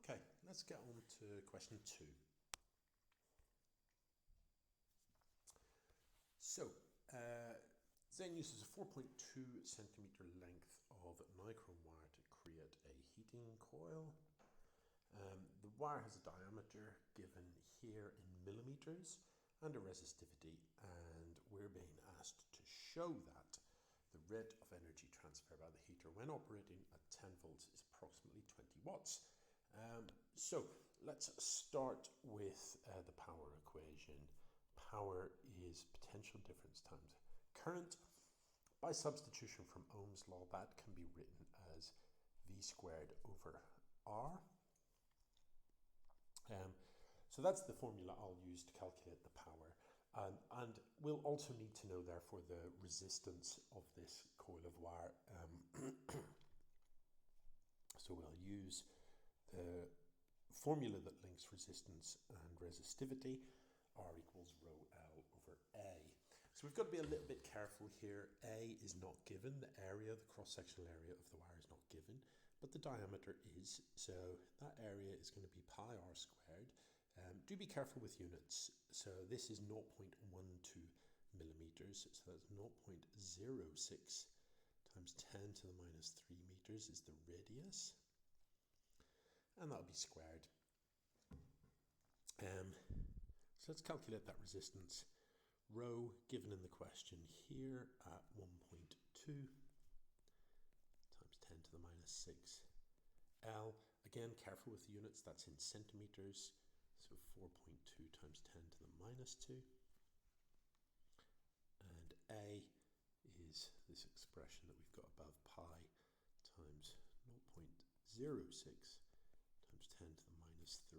Okay, let's get on to question 2. So, Zen uses a 4.2 centimeter length of nichrome wire to create a heating coil. The wire has a diameter given here in millimeters and a resistivity, and we're being asked to show that the rate of energy transfer by the heater when operating at 10 volts is approximately 20 watts. So let's start with the power equation. Power is potential difference times current. By substitution from Ohm's law, that can be written as V squared over R. So that's the formula I'll use to calculate the power. And we'll also need to know, therefore, the resistance of this coil of wire. So we'll use the formula that links resistance and resistivity. R equals rho L over A. So we've got to be a little bit careful here. A is not given. The area, the cross-sectional area of the wire is not given, but the diameter is. So that area is going to be pi r squared. Do be careful with units. So this is 0.12 millimeters. So that's 0.06 times 10 to the minus 3 meters is the radius. And that'll be squared. So let's calculate that resistance. Rho given in the question here at 1.2 times 10 to the minus 6. L, again, careful with the units, that's in centimeters. So 4.2 times 10 to the minus 2. And A is this expression that we've got above, pi times 0.06 times 10 to the minus 3.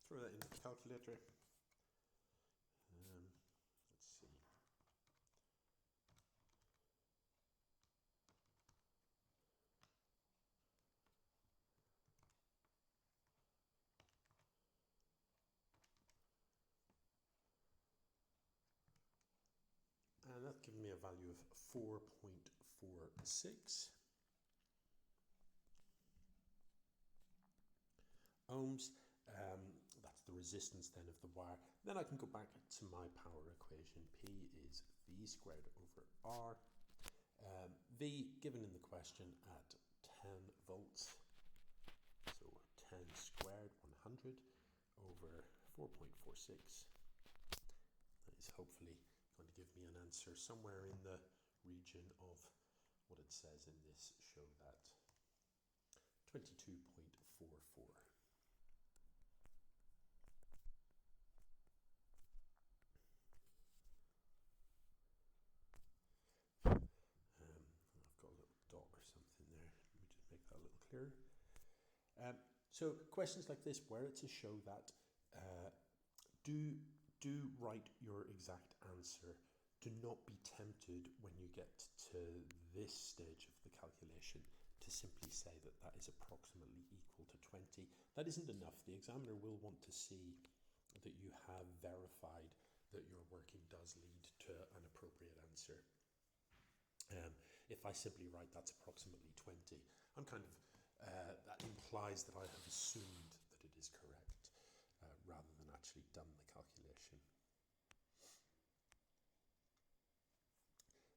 Throw that into the calculator. Let's see. And that's given me a value of 4.46 ohms. That's the resistance then of the wire. Then I can go back to my power equation. P is V squared over R. V given in the question at 10 volts. So 10 squared, 100 over 4.46. That is hopefully going to give me an answer somewhere in the region of what it says in this show, that 22.44. I've got a little dot or something there. Let me just make that a little clearer. So questions like this, where it's a show that, do write your exact answer. Do not be tempted when you get to this stage of the calculation to simply say that that is approximately equal to 20. That isn't enough. The examiner will want to see that you have verified that your working does lead to an appropriate answer. If I simply write that's approximately 20, I'm that implies that I have assumed that it is correct rather than actually done the calculation.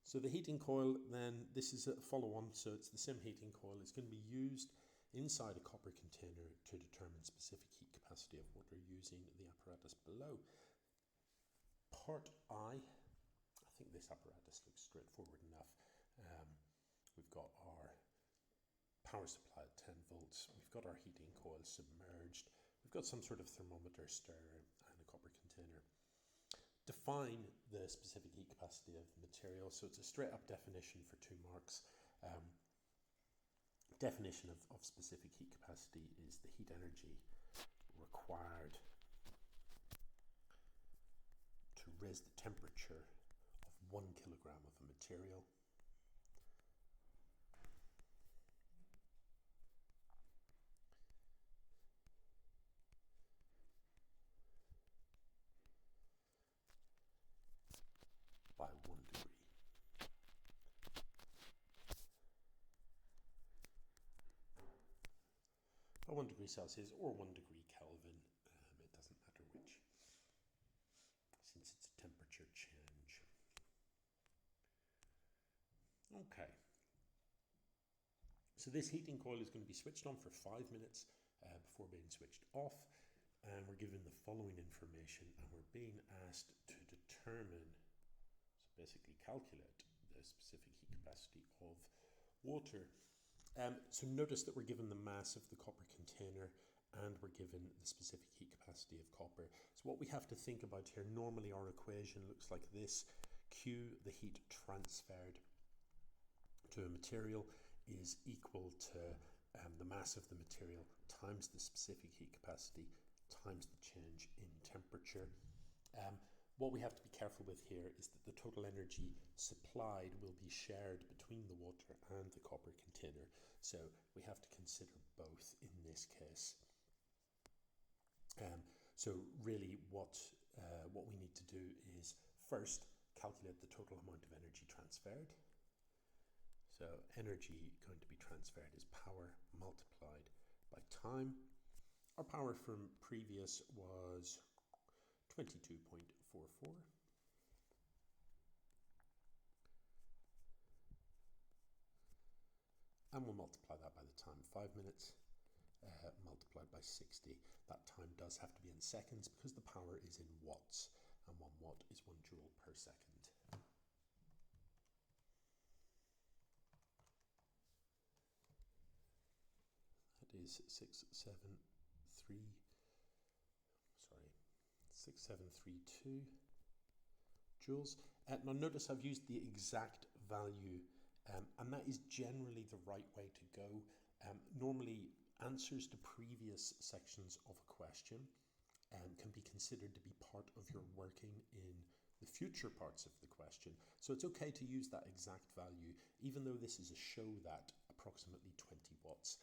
So the heating coil then, this is a follow-on, so it's the same heating coil. It's going to be used inside a copper container to determine specific heat capacity of water using the apparatus below. Part I think this apparatus looks straightforward enough. We've got our power supply at 10 volts. We've got our heating coil submerged. We've got some sort of thermometer stirrer and a copper container. Define the specific heat capacity of the material. So it's a straight up definition for 2 marks. Definition of specific heat capacity is the heat energy required to raise the temperature of 1 kilogram of a material. By 1 degree. by 1 degree Celsius or 1 degree Kelvin. It doesn't matter which, since it's a temperature change. Okay. So this heating coil is going to be switched on for 5 minutes before being switched off. And we're given the following information, and we're being asked to determine, so basically calculate the specific heat capacity of water. So notice that we're given the mass of the copper container and we're given the specific heat capacity of copper. So what we have to think about here, normally our equation looks like this. Q, the heat transferred to a material, is equal to the mass of the material times the specific heat capacity times the change in temperature. What we have to be careful with here is that the total energy supplied will be shared between the water and the copper container. So we have to consider both in this case. So really what we need to do is first calculate the total amount of energy transferred. So energy going to be transferred is power multiplied by time. Our power from previous was 22.44. And we'll multiply that by the time, 5 minutes multiplied by 60. That time does have to be in seconds because the power is in watts, and 1 watt is 1 joule per second. That is 6732 joules. Now notice I've used the exact value, and that is generally the right way to go. Normally answers to previous sections of a question can be considered to be part of your working in the future parts of the question. So it's okay to use that exact value, even though this is a show that approximately 20 watts.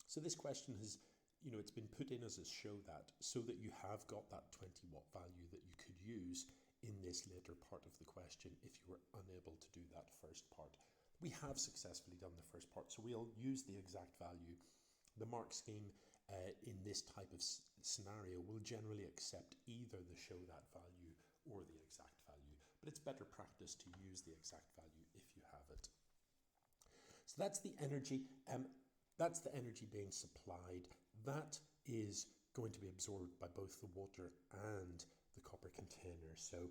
So this question has, it's been put in as a show that, so that you have got that 20 watt value that you could use in this later part of the question if you were unable to do that first part. We have successfully done the first part, so we'll use the exact value. The mark scheme in this type of scenario will generally accept either the show that value or the exact value, but it's better practice to use the exact value if you have it. So that's the energy. That's the energy being supplied. That is going to be absorbed by both the water and the copper container. So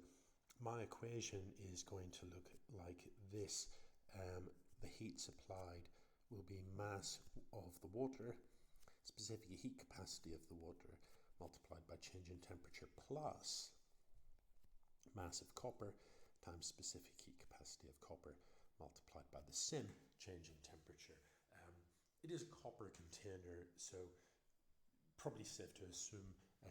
my equation is going to look like this. The heat supplied will be mass of the water, specific heat capacity of the water, multiplied by change in temperature, plus mass of copper times specific heat capacity of copper, multiplied by the sim, change in temperature. It is a copper container, so probably safe to assume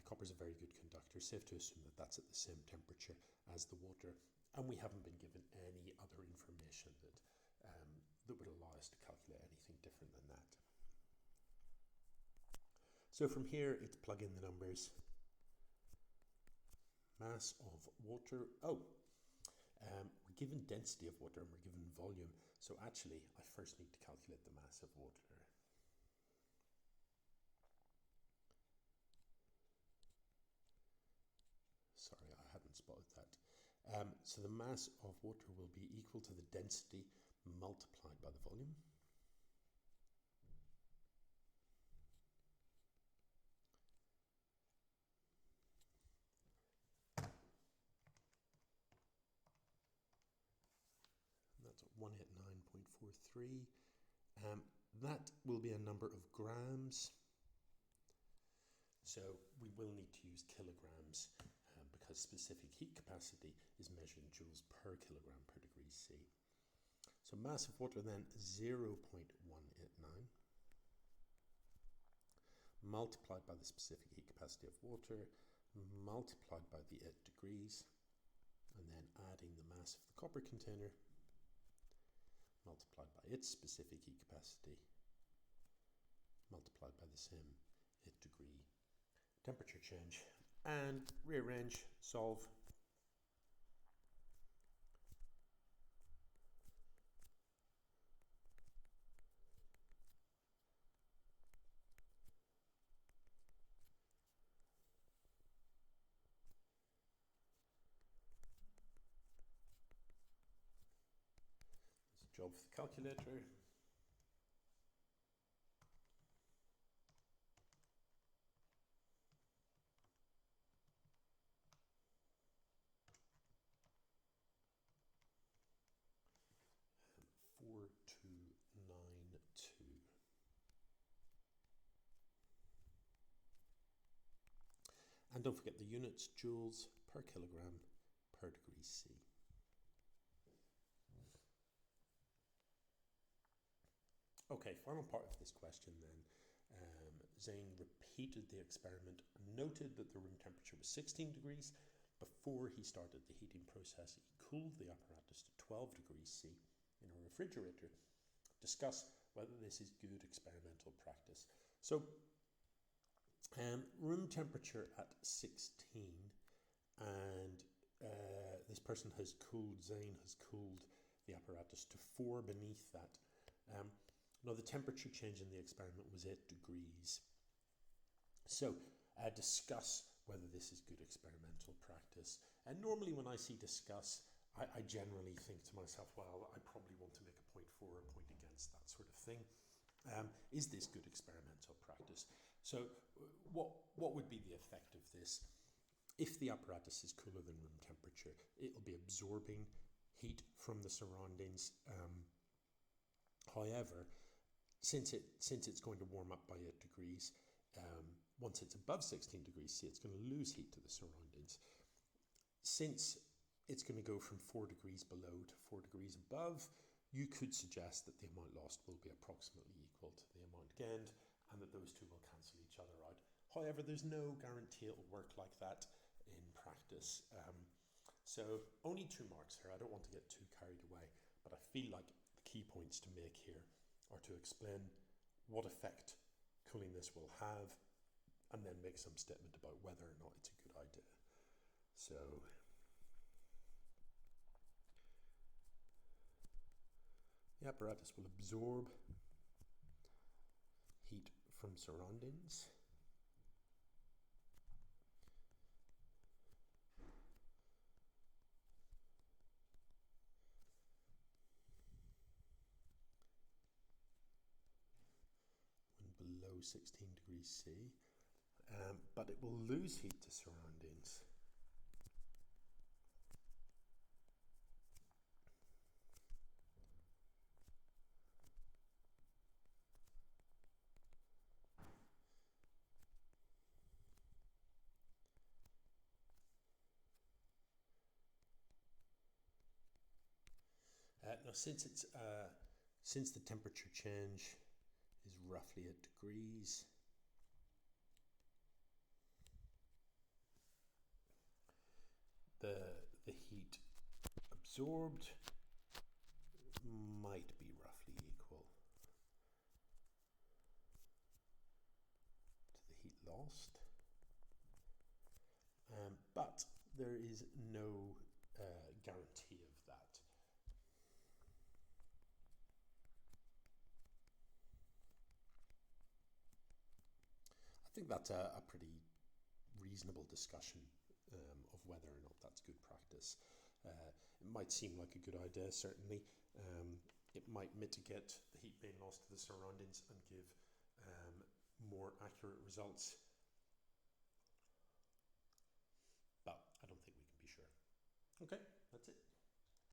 copper is a very good conductor. Safe to assume that that's at the same temperature as the water, and we haven't been given any other information that would allow us to calculate anything different than that. So from here, it's plug in the numbers. Mass of water. We're given density of water and we're given volume. So actually, I first need to calculate the mass of water. Sorry, I hadn't spotted that. So the mass of water will be equal to the density multiplied by the volume. And that's 189.43. That will be a number of grams. So we will need to use kilograms because specific heat capacity is measured in joules per kilogram per degree C. So mass of water then 0.189 multiplied by the specific heat capacity of water multiplied by the 8 degrees, and then adding the mass of the copper container multiplied by its specific heat capacity multiplied by the same 8 degree temperature change, and rearrange, solve. job for the calculator. Four two nine two. And don't forget the units, joules per kilogram per degree C. Okay, final part of this question then. Zane repeated the experiment, noted that the room temperature was 16 degrees. Before he started the heating process, he cooled the apparatus to 12 degrees C in a refrigerator. Discuss whether this is good experimental practice. So, room temperature at 16, and this person has cooled, Zane has cooled the apparatus to 4 beneath that. Now the temperature change in the experiment was 8 degrees. So discuss whether this is good experimental practice. And normally when I see discuss, I generally think to myself, well, I probably want to make a point for or a point against, that sort of thing. Is this good experimental practice? So what would be the effect of this? If the apparatus is cooler than room temperature, it will be absorbing heat from the surroundings. However, since it's going to warm up by 8 degrees, once it's above 16 degrees C, it's going to lose heat to the surroundings. Since it's going to go from 4 degrees below to 4 degrees above, you could suggest that the amount lost will be approximately equal to the amount gained, and that those two will cancel each other out. However, there's no guarantee it will work like that in practice. So only 2 marks here. I don't want to get too carried away, but I feel like the key points to make here are to explain what effect cooling this will have, and then make some statement about whether or not it's a good idea. So the apparatus will absorb heat from surroundings. When below 16 degrees C, but it will lose heat to surroundings. Now, since the temperature change is roughly 8 degrees, the heat absorbed might be roughly equal to the heat lost, but there is no guarantee of that. I think that's a pretty reasonable discussion of whether or not that's good practice. It might seem like a good idea, certainly. It might mitigate the heat being lost to the surroundings and give more accurate results, but I don't think we can be sure. Okay, that's it.